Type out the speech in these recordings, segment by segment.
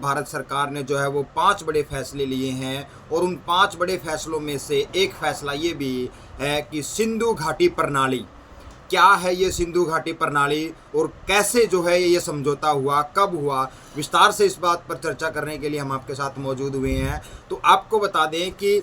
भारत सरकार ने जो है वो 5 बड़े फैसले लिए हैं और उन 5 बड़े फैसलों में से एक फैसला ये भी है कि सिंधु घाटी प्रणाली, क्या है ये सिंधु घाटी प्रणाली और कैसे जो है ये समझौता हुआ, कब हुआ, विस्तार से इस बात पर चर्चा करने के लिए हम आपके साथ मौजूद हुए हैं। तो आपको बता दें कि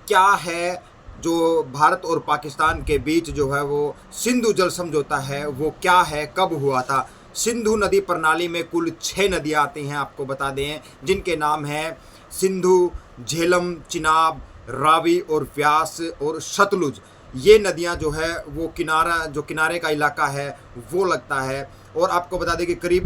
क्या है जो भारत और पाकिस्तान के बीच जो है वो सिंधु जल समझौता है, वो क्या है, कब हुआ था। सिंधु नदी प्रणाली में कुल 6 नदियाँ आती हैं, आपको बता दें, जिनके नाम हैं सिंधु, झेलम, चिनाब, रावी और व्यास और सतलुज। ये नदियाँ जो है वो किनारे का इलाका है वो लगता है। और आपको बता दें कि करीब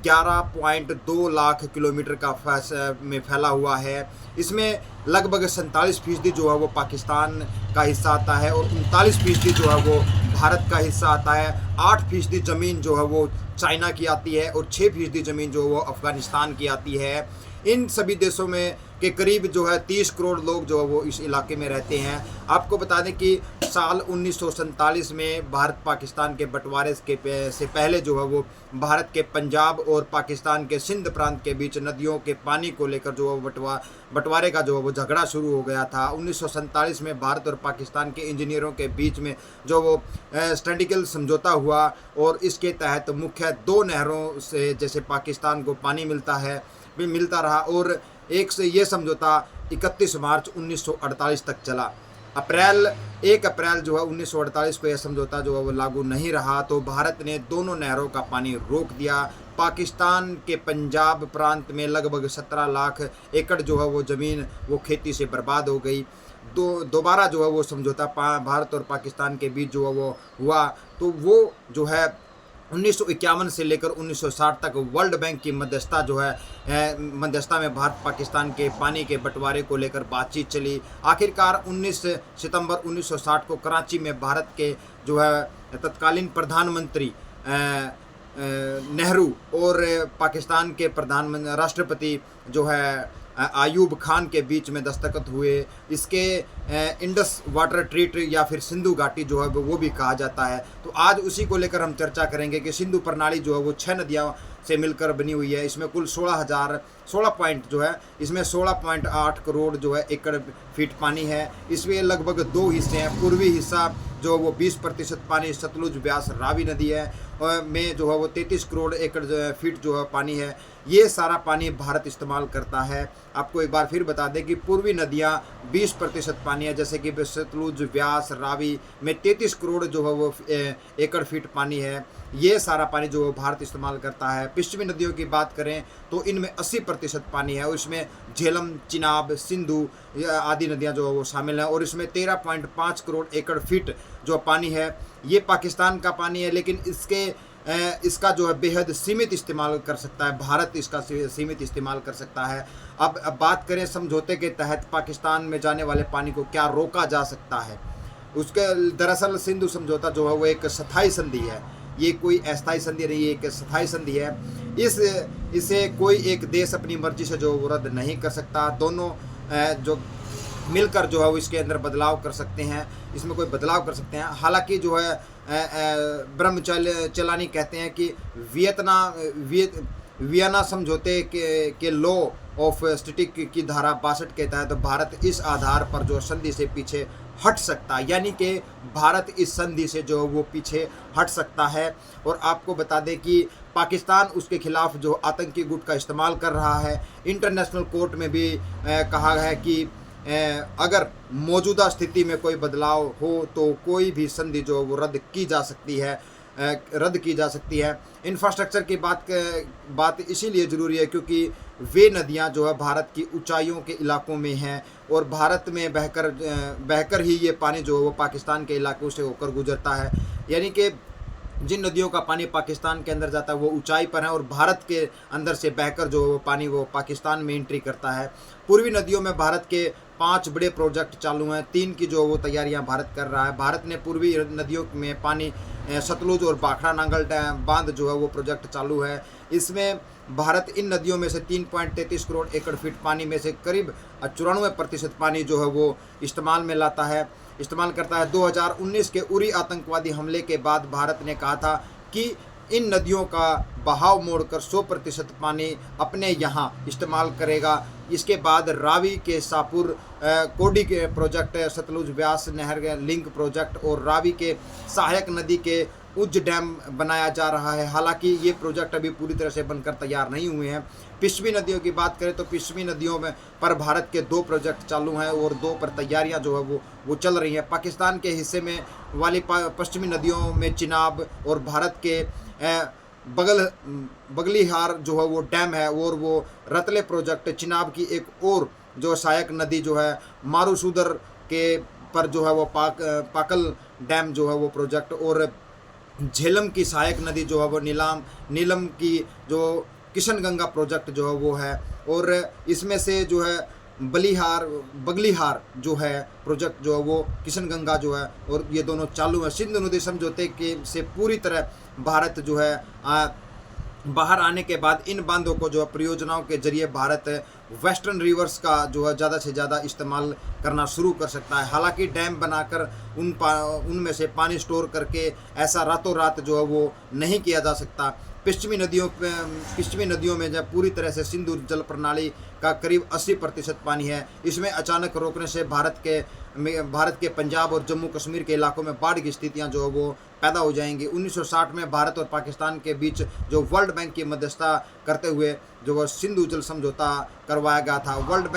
11.2 लाख किलोमीटर का में फैला हुआ है। इसमें लगभग 47% जो है वो पाकिस्तान का हिस्सा आता है और 39% जो है वो भारत का हिस्सा आता है। 8% ज़मीन जो है वो चाइना की आती है और 6% ज़मीन जो है वो अफ़गानिस्तान की आती है। इन सभी देशों में के करीब जो है 30 करोड़ लोग जो है वो इस इलाके में रहते हैं। आपको बता दें कि साल 1947 में भारत पाकिस्तान के बंटवारे से पहले जो है वो भारत के पंजाब और पाकिस्तान के सिंध प्रांत के बीच नदियों के पानी को लेकर जो बंटवारे का जो है वो झगड़ा शुरू हो गया था। 1947 में भारत और पाकिस्तान के इंजीनियरों के बीच में जो वो स्टैंडिकल समझौता हुआ और इसके तहत मुख्य 2 नहरों से जैसे पाकिस्तान को पानी मिलता रहा और एक से ये समझौता 31 मार्च 1948 तक चला। 1 अप्रैल जो है 1948 को यह समझौता जो है वो लागू नहीं रहा तो भारत ने दोनों नहरों का पानी रोक दिया। पाकिस्तान के पंजाब प्रांत में लगभग 17 लाख एकड़ जो है वो ज़मीन वो खेती से बर्बाद हो गई। दोबारा जो है वो समझौता भारत और पाकिस्तान के बीच जो है वो हुआ तो वो जो है 1951 से लेकर 1960 तक वर्ल्ड बैंक की मध्यस्थता में भारत पाकिस्तान के पानी के बंटवारे को लेकर बातचीत चली। आखिरकार 19 सितंबर 1960 को कराची में भारत के जो है तत्कालीन प्रधानमंत्री नेहरू और पाकिस्तान के राष्ट्रपति जो है आयूब खान के बीच में दस्तखत हुए। इसके इंडस वाटर ट्रीट या फिर सिंधु घाटी जो है वो भी कहा जाता है। तो आज उसी को लेकर हम चर्चा करेंगे कि सिंधु प्रणाली जो है वो 6 नदियों से मिलकर बनी हुई है। इसमें कुल 16.8 करोड़ जो है एकड़ फीट पानी है। इसमें लगभग 2 हिस्से हैं। पूर्वी हिस्सा जो वो 20% पानी सतलुज, व्यास, रावी नदी है में जो है वो 33 करोड़ एकड़ फीट जो है पानी है। ये सारा पानी भारत इस्तेमाल करता है। आपको एक बार फिर बता दें कि पूर्वी नदियाँ 20% पानी है, जैसे कि सतलुज, व्यास, रावी में 33 करोड़ जो है वो एकड़ फीट पानी है। ये सारा पानी जो भारत इस्तेमाल करता है। पश्चिमी नदियों की बात करें तो इनमें 80% पानी है और इसमें झेलम, चिनाब, सिंधु आदि नदियां जो है वो शामिल हैं और इसमें 13.5 करोड़ एकड़ फीट जो पानी है ये पाकिस्तान का पानी है, लेकिन इसका जो है बेहद सीमित इस्तेमाल कर सकता है। भारत इसका सीमित इस्तेमाल कर सकता है। अब बात करें समझौते के तहत पाकिस्तान में जाने वाले पानी को क्या रोका जा सकता है। दरअसल सिंधु समझौता जो है वो एक स्थायी संधि है, ये कोई अस्थायी संधि नहीं है, एक स्थायी संधि है। इसे कोई एक देश अपनी मर्जी से जो रद्द नहीं कर सकता। दोनों जो मिलकर जो है वो इसके अंदर बदलाव कर सकते हैं, इसमें कोई बदलाव कर सकते हैं। हालांकि जो है ब्रह्मचलानी कहते हैं कि वियना समझौते के लॉ ऑफ स्टैटिक की धारा 62 के तहत भारत इस आधार पर जो संधि से पीछे हट सकता है, यानी कि भारत इस संधि से जो वो पीछे हट सकता है। और आपको बता दें कि पाकिस्तान उसके खिलाफ जो आतंकी गुट का इस्तेमाल कर रहा है। इंटरनेशनल कोर्ट में भी कहा है कि अगर मौजूदा स्थिति में कोई बदलाव हो तो कोई भी संधि जो वो रद्द की जा सकती है। इंफ्रास्ट्रक्चर की बात इसीलिए ज़रूरी है क्योंकि वे नदियां जो है भारत की ऊंचाइयों के इलाकों में हैं और भारत में बहकर ही ये पानी जो है वो पाकिस्तान के इलाकों से होकर गुजरता है। यानी कि जिन नदियों का पानी पाकिस्तान के अंदर जाता है वो ऊंचाई पर है और भारत के अंदर से बहकर जो वो पानी वो पाकिस्तान में एंट्री करता है। पूर्वी नदियों में भारत के 5 बड़े प्रोजेक्ट चालू हैं, 3 की जो वो तैयारियां भारत कर रहा है। भारत ने पूर्वी नदियों में पानी सतलुज और भाखड़ा नांगल बांध जो है वो प्रोजेक्ट चालू है। इसमें भारत इन नदियों में से 3.33 करोड़ एकड़ फीट पानी में से करीब 94% पानी जो है वो इस्तेमाल करता है। 2019 के उरी आतंकवादी हमले के बाद भारत ने कहा था कि इन नदियों का बहाव मोड़कर 100% पानी अपने यहाँ इस्तेमाल करेगा। इसके बाद रावी के शाहपुर कोडी के प्रोजेक्ट, सतलुज व्यास नहर लिंक प्रोजेक्ट और रावी के सहायक नदी के उज्ज डैम बनाया जा रहा है। हालांकि ये प्रोजेक्ट अभी पूरी तरह से बनकर तैयार नहीं हुए हैं। पश्चिमी नदियों की बात करें तो पश्चिमी नदियों में पर भारत के 2 प्रोजेक्ट चालू हैं और 2 पर तैयारियां जो है वो चल रही हैं। पाकिस्तान के हिस्से में वाली पश्चिमी नदियों में चिनाब और भारत के बगलीहार जो है वो डैम है और वो रतले प्रोजेक्ट, चिनाब की एक और जो सहायक नदी जो है मारूसूदर के पर जो है वो पाकल डैम जो है वो प्रोजेक्ट, और झेलम की सहायक नदी जो है वो नीलम की जो किशनगंगा प्रोजेक्ट जो है वो है। और इसमें से जो है बगलीहार जो है प्रोजेक्ट जो है वो किशनगंगा जो है, और ये दोनों चालू हैं। सिंधु नदी समझौते के से पूरी तरह भारत जो है बाहर आने के बाद इन बांधों को जो है परियोजनाओं के जरिए भारत वेस्टर्न रिवर्स का जो है ज़्यादा से ज़्यादा इस्तेमाल करना शुरू कर सकता है। हालांकि डैम बनाकर उनमें से पानी स्टोर करके ऐसा रातों रात जो है वो नहीं किया जा सकता। पश्चिमी नदियों में जब पूरी तरह से सिंधु जल प्रणाली का करीब 80% पानी है। इसमें अचानक रोकने से भारत के पंजाब और जम्मू कश्मीर के इलाकों में बाढ़ की स्थितियां जो है वो पैदा हो जाएंगी। 1960 में भारत और पाकिस्तान के बीच जो वर्ल्ड बैंक की मध्यस्थता करते हुए जो वो सिंधु जल समझौता करवाया गया था। वर्ल्ड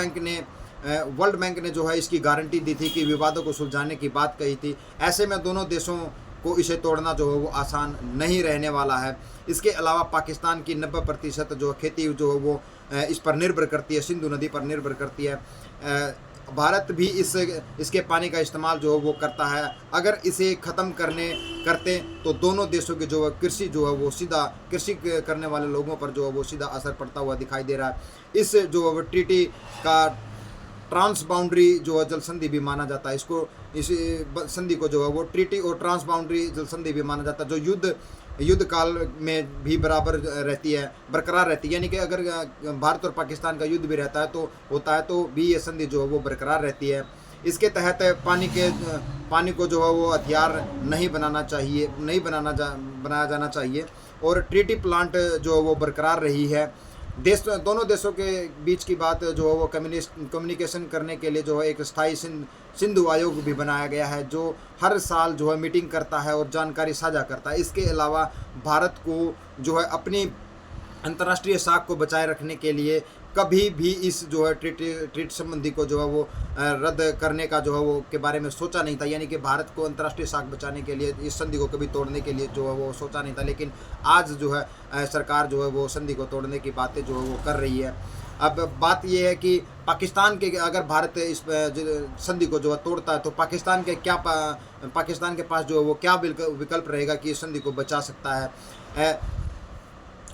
बैंक ने जो है इसकी गारंटी दी थी कि विवादों को सुलझाने की बात कही थी। ऐसे में दोनों देशों को इसे तोड़ना जो है वो आसान नहीं रहने वाला है। इसके अलावा पाकिस्तान की 90% जो खेती जो है वो इस पर निर्भर करती है, सिंधु नदी पर निर्भर करती है। भारत भी इसके पानी का इस्तेमाल जो है वो करता है। अगर इसे ख़त्म करते तो दोनों देशों की जो है कृषि जो है वो सीधा कृषि करने वाले लोगों पर जो है वो सीधा असर पड़ता हुआ दिखाई दे रहा है। इस जो है ट्रीटी का ट्रांस बाउंड्री जो है जल संधि भी माना जाता है। इस संधि को जो है वो ट्रीटी और ट्रांस बाउंड्री जल संधि भी माना जाता है, जो युद्ध काल में भी बराबर बरकरार रहती है। यानी कि अगर भारत और पाकिस्तान का युद्ध भी रहता है तो भी ये संधि जो है वो बरकरार रहती है। इसके तहत पानी को जो है वो हथियार नहीं बनाया जाना चाहिए और ट्रीटी प्लांट जो है वो बरकरार रही है। दोनों देशों के बीच की बात जो है वो कम्युनिकेशन करने के लिए जो है एक स्थायी सिंधु आयोग भी बनाया गया है, जो हर साल जो है मीटिंग करता है और जानकारी साझा करता है। इसके अलावा भारत को जो है अपनी अंतर्राष्ट्रीय साख को बचाए रखने के लिए कभी भी इस जो है ट्रीट संबंधी को जो है वो रद्द करने का जो है वो के बारे में सोचा नहीं था। यानी कि भारत को अंतर्राष्ट्रीय साख बचाने के लिए इस संधि को कभी तोड़ने के लिए जो है वो सोचा नहीं था, लेकिन आज जो है सरकार जो है वो संधि को तोड़ने की बातें जो है वो कर रही है। अब बात यह है कि पाकिस्तान के अगर भारत इस संधि को जो है तोड़ता है तो पाकिस्तान के पास जो है वो क्या विकल्प रहेगा कि इस संधि को बचा सकता है।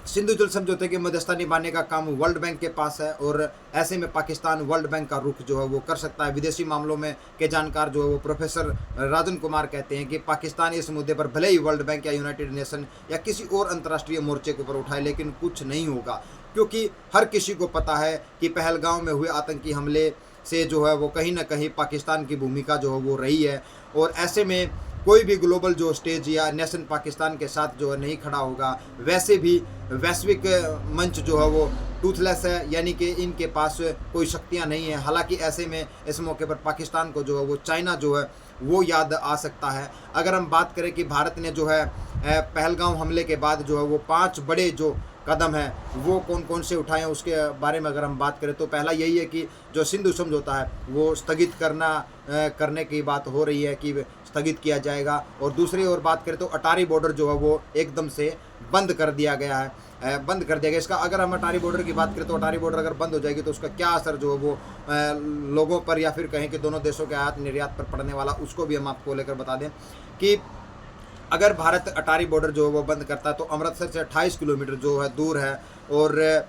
सिंधु जल समझौते की मध्यस्थता निभाने का काम वर्ल्ड बैंक के पास है और ऐसे में पाकिस्तान वर्ल्ड बैंक का रुख जो है वो कर सकता है। विदेशी मामलों में के जानकार जो है वो प्रोफेसर राजन कुमार कहते हैं कि पाकिस्तान इस मुद्दे पर भले ही वर्ल्ड बैंक या यूनाइटेड नेशन या किसी और अंतर्राष्ट्रीय मोर्चे के ऊपर उठाए, लेकिन कुछ नहीं होगा, क्योंकि हर किसी को पता है कि पहलगाम में हुए आतंकी हमले से जो है वो कहीं ना कहीं पाकिस्तान की भूमिका जो है वो रही है। और ऐसे में कोई भी ग्लोबल जो स्टेज या नेशन पाकिस्तान के साथ जो है नहीं खड़ा होगा। वैसे भी वैश्विक मंच जो है वो टूथलेस है, यानी कि इनके पास कोई शक्तियां नहीं है। हालांकि ऐसे में इस मौके पर पाकिस्तान को जो है वो चाइना जो है वो याद आ सकता है। अगर हम बात करें कि भारत ने जो है पहलगाम हमले के बाद जो है वो 5 बड़े जो कदम है वो कौन कौन से उठाए हैं उसके बारे में अगर हम बात करें तो पहला यही है कि जो सिंधु समझौता है वो स्थगित करने की बात हो रही है कि स्थगित किया जाएगा। और दूसरी ओर बात करें तो अटारी बॉर्डर जो है वो एकदम से बंद कर दिया गया है। इसका अगर हम अटारी बॉर्डर की बात करें तो अटारी बॉर्डर अगर बंद हो जाएगी तो उसका क्या असर जो है वो लोगों पर या फिर कहें कि दोनों देशों के आयात निर्यात पर पड़ने वाला, उसको भी हम आपको लेकर बता दें कि अगर भारत अटारी बॉर्डर जो है वो बंद करता है तो अमृतसर से 28 किलोमीटर जो है दूर है और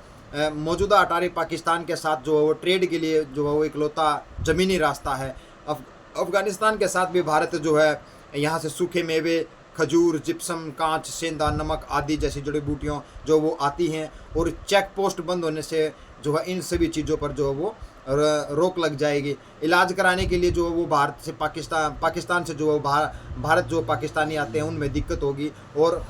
मौजूदा अटारी पाकिस्तान के साथ जो है वो ट्रेड के लिए जो है वो इकलौता ज़मीनी रास्ता है। अफ़गानिस्तान के साथ भी भारत जो है यहाँ से सूखे मेवे, खजूर, जिप्सम, कांच, सेंधा, नमक आदि जैसी जड़ी बूटियों जो वो आती हैं और चेक पोस्ट बंद होने से जो है इन सभी चीज़ों पर जो है वो रोक लग जाएगी। इलाज कराने के लिए जो है वो भारत से पाकिस्तान से जो है भारत जो पाकिस्तानी आते हैं उनमें दिक्कत होगी। और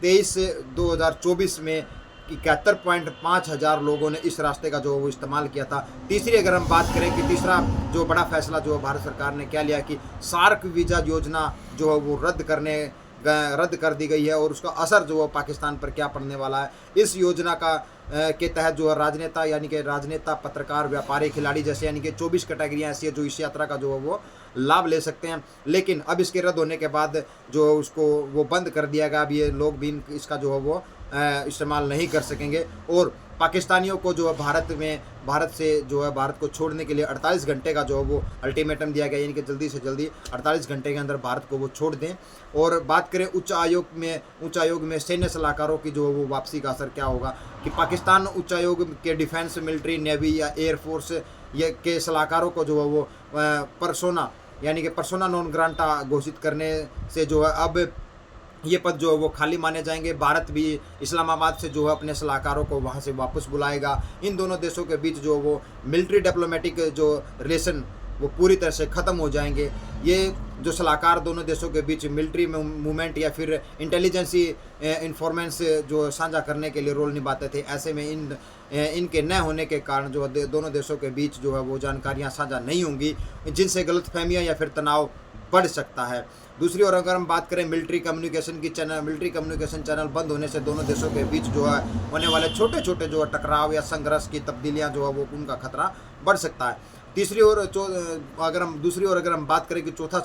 2024 में 71.5 हज़ार लोगों ने इस रास्ते का जो वो इस्तेमाल किया था। तीसरी अगर हम बात करें कि तीसरा जो बड़ा फैसला जो भारत सरकार ने क्या लिया कि सार्क वीज़ा योजना जो है वो रद्द कर दी गई है और उसका असर जो है पाकिस्तान पर क्या पड़ने वाला है। इस योजना का के तहत जो है राजनेता, पत्रकार, व्यापारी, खिलाड़ी जैसे यानी कि 24 कैटेगरियाँ ऐसी है जो इस यात्रा का जो है वो लाभ ले सकते हैं। लेकिन अब इसके रद्द होने के बाद जो उसको वो बंद कर दिया गया। अब ये लोग भी इसका जो है वो इस्तेमाल नहीं कर सकेंगे और पाकिस्तानियों को जो है भारत को छोड़ने के लिए 48 घंटे का जो है वो अल्टीमेटम दिया गया, यानी कि जल्दी से जल्दी 48 घंटे के अंदर भारत को वो छोड़ दें। और बात करें उच्च आयोग में सैन्य सलाहकारों की जो है वो वापसी का असर क्या होगा कि पाकिस्तान उच्च आयोग के डिफेंस, मिलिट्री, नेवी या एयरफोर्स ये के सलाहकारों को जो है वो पर्सोना नॉन ग्राटा घोषित करने से जो है अब ये पद जो है वो खाली माने जाएंगे। भारत भी इस्लामाबाद से जो है अपने सलाहकारों को वहाँ से वापस बुलाएगा। इन दोनों देशों के बीच जो वो मिलिट्री डिप्लोमेटिक जो रिलेशन वो पूरी तरह से ख़त्म हो जाएंगे। ये जो सलाहकार दोनों देशों के बीच मिलिट्री मूवमेंट या फिर इंटेलिजेंसी इंफॉर्मेंस जो साझा करने के लिए रोल निभाते थे, ऐसे में इनके न होने के कारण जो दोनों देशों के बीच जो है वो जानकारियाँ साझा नहीं होंगी, जिनसे गलतफहमियाँ या फिर तनाव बढ़ सकता है। दूसरी ओर अगर हम बात करें मिलिट्री कम्युनिकेशन चैनल बंद होने से दोनों देशों के बीच जो है होने वाले छोटे छोटे जो टकराव या संघर्ष की तब्दीलियां जो है वो उनका खतरा बढ़ सकता है। दूसरी ओर अगर हम बात करें कि चौथा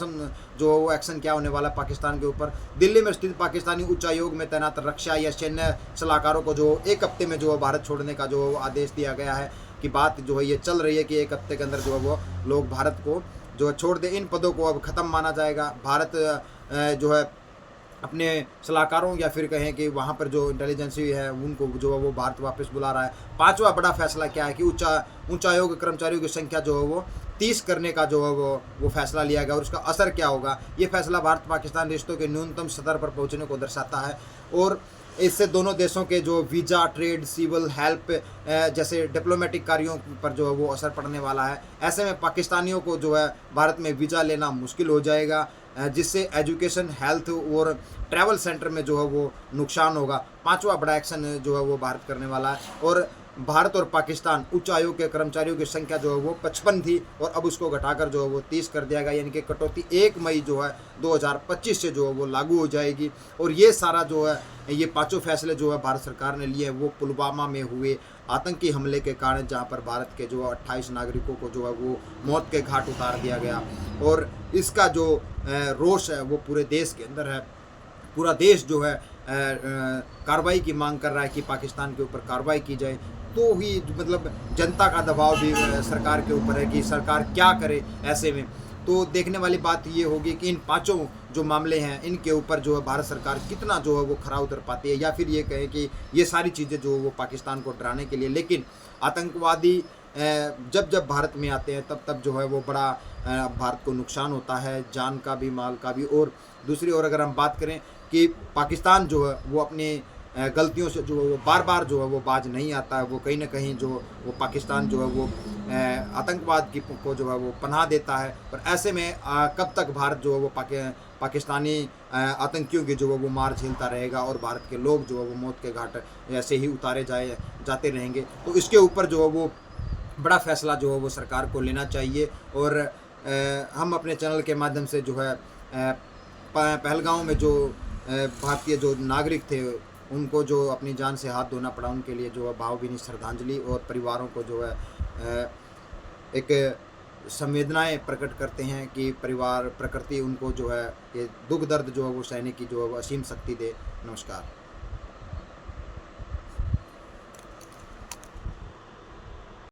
जो एक्शन क्या होने वाला है पाकिस्तान के ऊपर, दिल्ली में स्थित पाकिस्तानी उच्चायोग में तैनात रक्षा या सैन्य सलाहकारों को जो 1 हफ्ते में जो भारत छोड़ने का जो आदेश दिया गया है कि बात जो है ये चल रही है कि 1 हफ्ते के अंदर जो है वो लोग भारत को जो छोड़ दे। इन पदों को अब ख़त्म माना जाएगा। भारत जो है अपने सलाहकारों या फिर कहें कि वहाँ पर जो इंटेलिजेंसी है उनको जो है वो भारत वापस बुला रहा है। पांचवा बड़ा फैसला क्या है कि उच्चायोग कर्मचारियों की संख्या जो है वो 30 करने का जो है वो फैसला लिया गया और उसका असर क्या होगा। ये फैसला भारत पाकिस्तान रिश्तों के न्यूनतम स्तर पर पहुँचने को दर्शाता है और इससे दोनों देशों के जो वीज़ा, ट्रेड, सिविल, हेल्प जैसे डिप्लोमेटिक कार्यों पर जो है वो असर पड़ने वाला है। ऐसे में पाकिस्तानियों को जो है भारत में वीज़ा लेना मुश्किल हो जाएगा, जिससे एजुकेशन, हेल्थ और ट्रैवल सेंटर में जो है वो नुकसान होगा। पांचवा बड़ा एक्शन जो है वो भारत करने वाला है और भारत और पाकिस्तान उच्च आयोग के कर्मचारियों की संख्या जो है वो 55 थी और अब उसको घटाकर जो है वो 30 कर दिया गया, यानी कि कटौती 1 मई जो है 2025 से जो है वो लागू हो जाएगी। और ये सारा जो है ये पांचों फैसले जो है भारत सरकार ने लिए हैं वो पुलवामा में हुए आतंकी हमले के कारण, जहाँ पर भारत के जो 28 नागरिकों को जो है वो मौत के घाट उतार दिया गया और इसका जो रोष है वो पूरे देश के अंदर है। पूरा देश जो है कार्रवाई की मांग कर रहा है कि पाकिस्तान के ऊपर कार्रवाई की जाए। तो ही मतलब जनता का दबाव भी सरकार के ऊपर है कि सरकार क्या करे। ऐसे में तो देखने वाली बात ये होगी कि इन पांचों जो मामले हैं इनके ऊपर जो है भारत सरकार कितना जो है वो खरा उतर पाती है, या फिर ये कहें कि ये सारी चीज़ें जो वो पाकिस्तान को डराने के लिए। लेकिन आतंकवादी जब भारत में आते हैं तब जो है वो बड़ा भारत को नुकसान होता है, जान का भी, माल का भी। और दूसरी ओर अगर हम बात करें कि पाकिस्तान जो है वो अपनी गलतियों से जो है वो बार जो है वो बाज नहीं आता है, वो कहीं ना कहीं जो वो पाकिस्तान जो है वो आतंकवाद को जो है वो पनाह देता है। पर ऐसे में कब तक भारत जो है वो पाकिस्तानी आतंकियों की जो है वो मार झेलता रहेगा और भारत के लोग जो है वो मौत के घाट ऐसे ही उतारे जाते रहेंगे। तो इसके ऊपर जो है वो बड़ा फैसला जो है वो सरकार को लेना चाहिए। और हम अपने चैनल के माध्यम से जो है पहलगांव में जो भारतीय जो नागरिक थे उनको जो अपनी जान से हाथ धोना पड़ा, उनके लिए जो है भावभीनी श्रद्धांजलि और परिवारों को जो है एक संवेदनाएं प्रकट करते हैं कि प्रकृति उनको जो है ये दुख दर्द जो है वो सहने की जो है वो असीम शक्ति दे। नमस्कार।